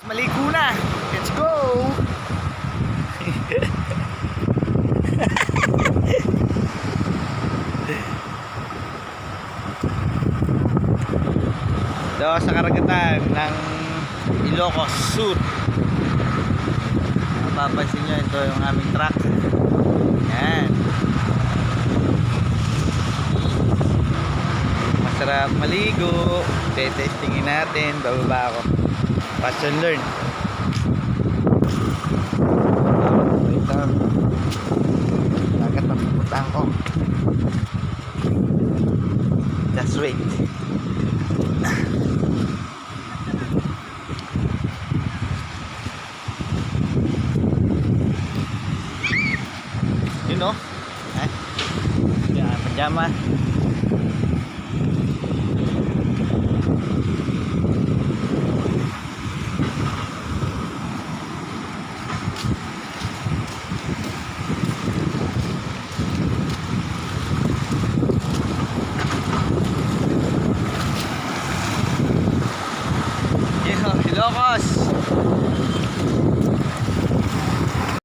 Maligo na. Let's go. Do sa karagatan ng Ilocos Sur. Mapapansin nyo, ito yung aming truck. Yan. Masarap maligo. Testingin natin. Bababa ako. Watch and learn. Ito. Dagat na pupuntahan ko. Just wait. Yun o. Yan, pajama. Ilocos.